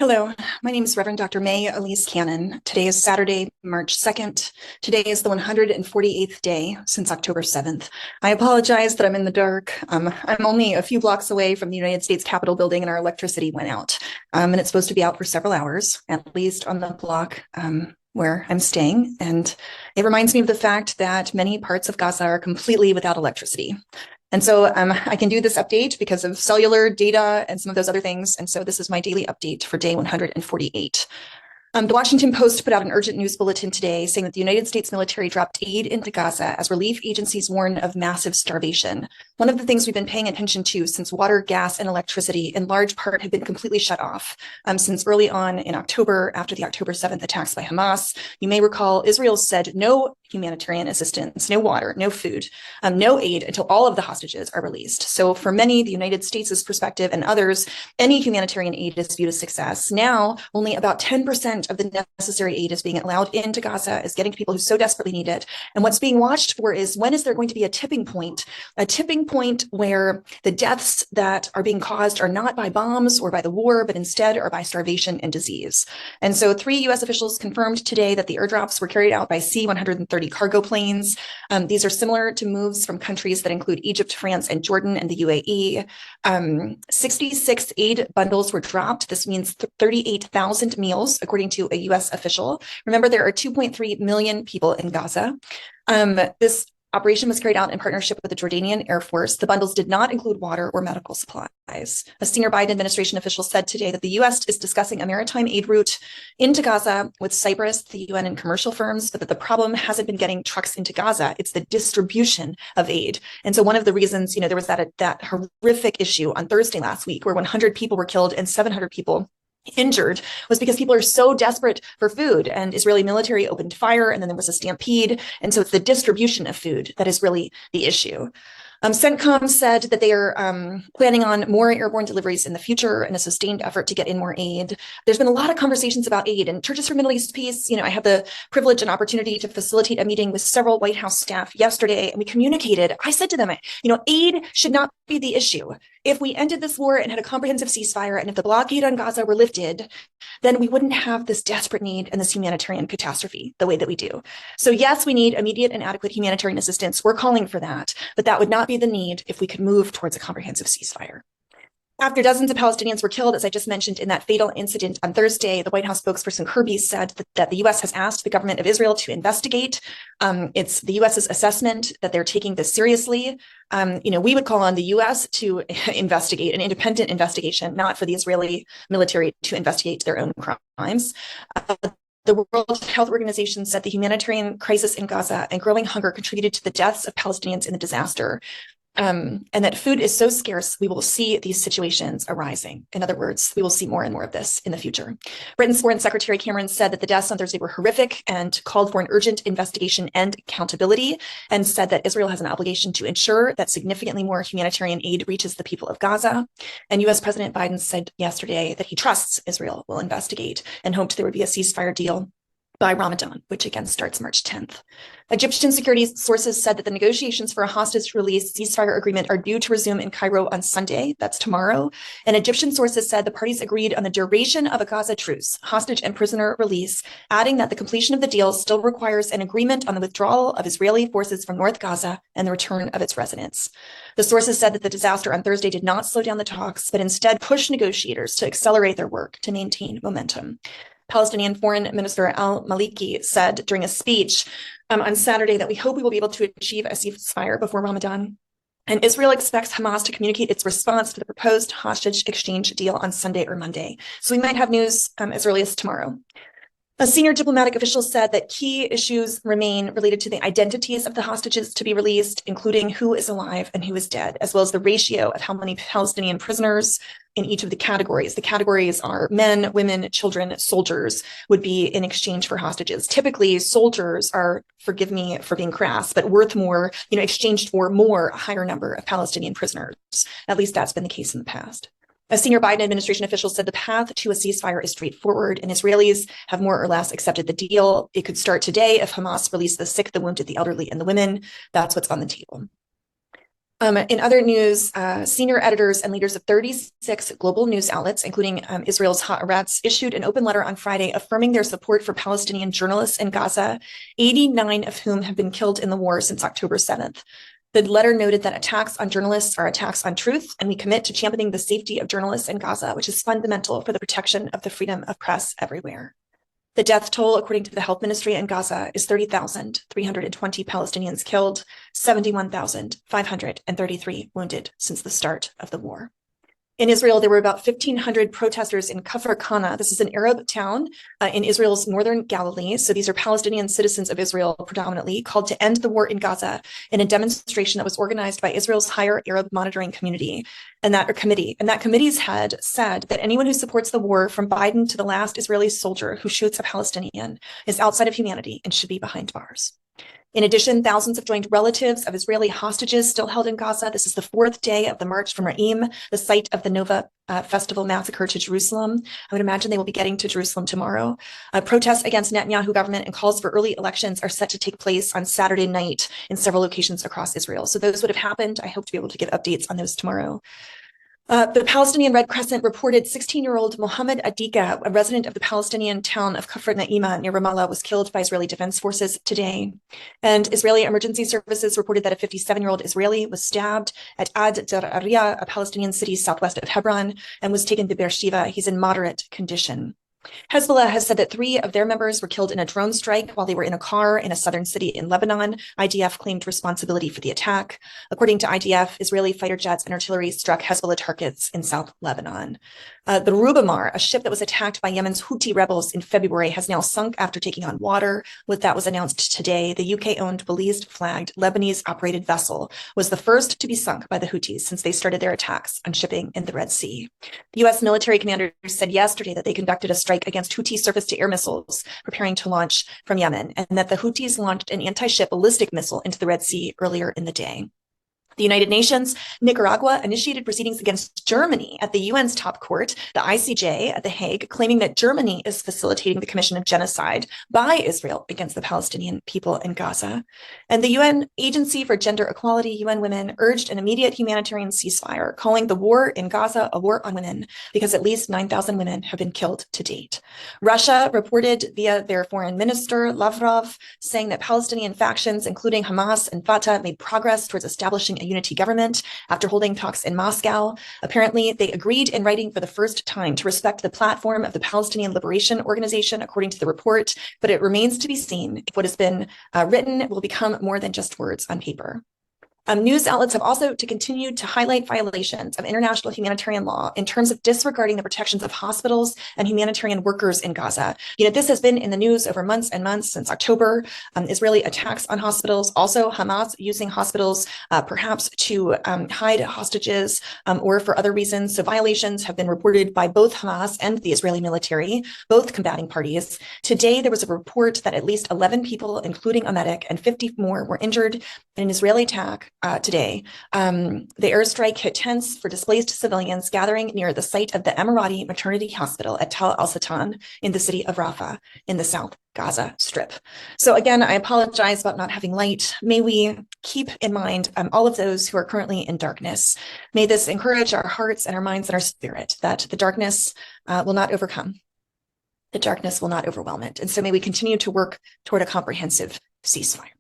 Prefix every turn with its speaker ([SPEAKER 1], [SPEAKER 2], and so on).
[SPEAKER 1] Hello, my name is Reverend Dr. May Elise Cannon. Today is Saturday, March 2nd. Today is the 148th day since October 7th. I apologize that I'm in the dark. I'm only a few blocks away from the United States Capitol building and our electricity went out. And it's supposed to be out for several hours, at least on the block where I'm staying. And it reminds me of the fact that many parts of Gaza are completely without electricity. And so I can do this update because of cellular data and some of those other things. And so this is my daily update for day 148. The Washington Post put out an urgent news bulletin today saying that the United States military dropped aid into Gaza as relief agencies warn of massive starvation. One of the things we've been paying attention to since water, gas, and electricity in large part have been completely shut off since early on in October after the October 7th attacks by Hamas. You may recall Israel said no humanitarian assistance, no water, no food, no aid until all of the hostages are released. So for many, the United States' perspective and others, any humanitarian aid is viewed as success. Now, only about 10% of the necessary aid is being allowed into Gaza, is getting to people who so desperately need it. And what's being watched for is when is there going to be a tipping point where the deaths that are being caused are not by bombs or by the war, but instead are by starvation and disease. And so 3 U.S. officials confirmed today that the airdrops were carried out by C-130 cargo planes. These are similar to moves from countries that include Egypt, France, and Jordan, and the UAE. 66 aid bundles were dropped. This means 38,000 meals, according to a U.S. official. Remember, there are 2.3 million people in Gaza. This operation was carried out in partnership with the Jordanian Air Force. The bundles did not include water or medical supplies. A senior Biden administration official said today that the U.S. is discussing a maritime aid route into Gaza with Cyprus, the UN, and commercial firms, but that the problem hasn't been getting trucks into Gaza. It's the distribution of aid. And so one of the reasons, there was that horrific issue on Thursday last week where 100 people were killed and 700 people injured was because people are so desperate for food, and Israeli military opened fire, and then there was a stampede. And so it's the distribution of food that is really the issue. CENTCOM said that they are planning on more airborne deliveries in the future and a sustained effort to get in more aid. There's been a lot of conversations about aid, and Churches for Middle East Peace, I had the privilege and opportunity to facilitate a meeting with several White House staff yesterday, and we communicated. I said to them, aid should not be the issue. If we ended this war and had a comprehensive ceasefire, and if the blockade on Gaza were lifted, then we wouldn't have this desperate need and this humanitarian catastrophe the way that we do. So yes, we need immediate and adequate humanitarian assistance. We're calling for that, but that would not be the need if we could move towards a comprehensive ceasefire. After dozens of Palestinians were killed, as I just mentioned, in that fatal incident on Thursday, the White House spokesperson Kirby said that the U.S. has asked the government of Israel to investigate. It's the U.S.'s assessment that they're taking this seriously. We would call on the U.S. to investigate an independent investigation, not for the Israeli military to investigate their own crimes. The World Health Organization said the humanitarian crisis in Gaza and growing hunger contributed to the deaths of Palestinians in the disaster. And that food is so scarce, we will see these situations arising. In other words, we will see more and more of this in the future. Britain's Foreign Secretary Cameron said that the deaths on Thursday were horrific and called for an urgent investigation and accountability, and said that Israel has an obligation to ensure that significantly more humanitarian aid reaches the people of Gaza. And U.S. President Biden said yesterday that he trusts Israel will investigate and hoped there would be a ceasefire deal by Ramadan, which again starts March 10th. Egyptian security sources said that the negotiations for a hostage release ceasefire agreement are due to resume in Cairo on Sunday. That's tomorrow. And Egyptian sources said the parties agreed on the duration of a Gaza truce, hostage and prisoner release, adding that the completion of the deal still requires an agreement on the withdrawal of Israeli forces from North Gaza and the return of its residents. The sources said that the disaster on Thursday did not slow down the talks, but instead pushed negotiators to accelerate their work to maintain momentum. Palestinian Foreign Minister al-Maliki said during a speech on Saturday that we hope we will be able to achieve a ceasefire before Ramadan. And Israel expects Hamas to communicate its response to the proposed hostage exchange deal on Sunday or Monday. So we might have news as early as tomorrow. A senior diplomatic official said that key issues remain related to the identities of the hostages to be released, including who is alive and who is dead, as well as the ratio of how many Palestinian prisoners in each of the categories. The categories are men, women, children, soldiers would be in exchange for hostages. Typically, soldiers are, forgive me for being crass, but worth more, exchanged for a higher number of Palestinian prisoners. At least that's been the case in the past. A senior Biden administration official said the path to a ceasefire is straightforward, and Israelis have more or less accepted the deal. It could start today if Hamas released the sick, the wounded, the elderly, and the women. That's what's on the table. In other news, senior editors and leaders of 36 global news outlets, including Israel's Haaretz, issued an open letter on Friday affirming their support for Palestinian journalists in Gaza, 89 of whom have been killed in the war since October 7th. The letter noted that attacks on journalists are attacks on truth, and we commit to championing the safety of journalists in Gaza, which is fundamental for the protection of the freedom of press everywhere. The death toll, according to the health ministry in Gaza, is 30,320 Palestinians killed, 71,533 wounded since the start of the war. In Israel, there were about 1,500 protesters in Kfar Kana. This is an Arab town in Israel's northern Galilee. So these are Palestinian citizens of Israel predominantly, called to end the war in Gaza in a demonstration that was organized by Israel's Higher Arab Monitoring Committee. And that committee's head said that anyone who supports the war, from Biden to the last Israeli soldier who shoots a Palestinian, is outside of humanity and should be behind bars. In addition, thousands have joined relatives of Israeli hostages still held in Gaza. This is the fourth day of the March from Re'im, the site of the Nova Festival massacre, to Jerusalem. I would imagine they will be getting to Jerusalem tomorrow. Protests against Netanyahu government and calls for early elections are set to take place on Saturday night in several locations across Israel. So those would have happened. I hope to be able to give updates on those tomorrow. The Palestinian Red Crescent reported 16-year-old Mohammed Adika, a resident of the Palestinian town of Kfar Na'ima near Ramallah, was killed by Israeli defense forces today. And Israeli emergency services reported that a 57-year-old Israeli was stabbed at Ad Dar'ariya, a Palestinian city southwest of Hebron, and was taken to Beersheba. He's in moderate condition. Hezbollah has said that 3 of their members were killed in a drone strike while they were in a car in a southern city in Lebanon. IDF claimed responsibility for the attack. According to IDF, Israeli fighter jets and artillery struck Hezbollah targets in South Lebanon. The Rubamar, a ship that was attacked by Yemen's Houthi rebels in February, has now sunk after taking on water. That was announced today. The UK-owned Belize-flagged Lebanese-operated vessel was the first to be sunk by the Houthis since they started their attacks on shipping in the Red Sea. The U.S. military commanders said yesterday that they conducted a strike against Houthi surface-to-air missiles preparing to launch from Yemen, and that the Houthis launched an anti-ship ballistic missile into the Red Sea earlier in the day. The United Nations, Nicaragua initiated proceedings against Germany at the UN's top court, the ICJ at The Hague, claiming that Germany is facilitating the commission of genocide by Israel against the Palestinian people in Gaza. And the UN Agency for Gender Equality, UN Women, urged an immediate humanitarian ceasefire, calling the war in Gaza a war on women, because at least 9,000 women have been killed to date. Russia reported via their foreign minister, Lavrov, saying that Palestinian factions, including Hamas and Fatah, made progress towards establishing a unity government after holding talks in Moscow. Apparently, they agreed in writing for the first time to respect the platform of the Palestinian Liberation Organization, according to the report, but it remains to be seen if what has been written will become more than just words on paper. News outlets have also to continue to highlight violations of international humanitarian law in terms of disregarding the protections of hospitals and humanitarian workers in Gaza. This has been in the news over months and months since October. Israeli attacks on hospitals, also Hamas using hospitals perhaps to hide hostages or for other reasons. So violations have been reported by both Hamas and the Israeli military, both combating parties. Today, there was a report that at least 11 people, including a medic, and 50 more were injured in an Israeli attack today. The airstrike hit tents for displaced civilians gathering near the site of the Emirati Maternity Hospital at Tal al-Satan in the city of Rafah in the South Gaza Strip. So again, I apologize about not having light. May we keep in mind all of those who are currently in darkness. May this encourage our hearts and our minds and our spirit that the darkness will not overcome. The darkness will not overwhelm it. And so may we continue to work toward a comprehensive ceasefire.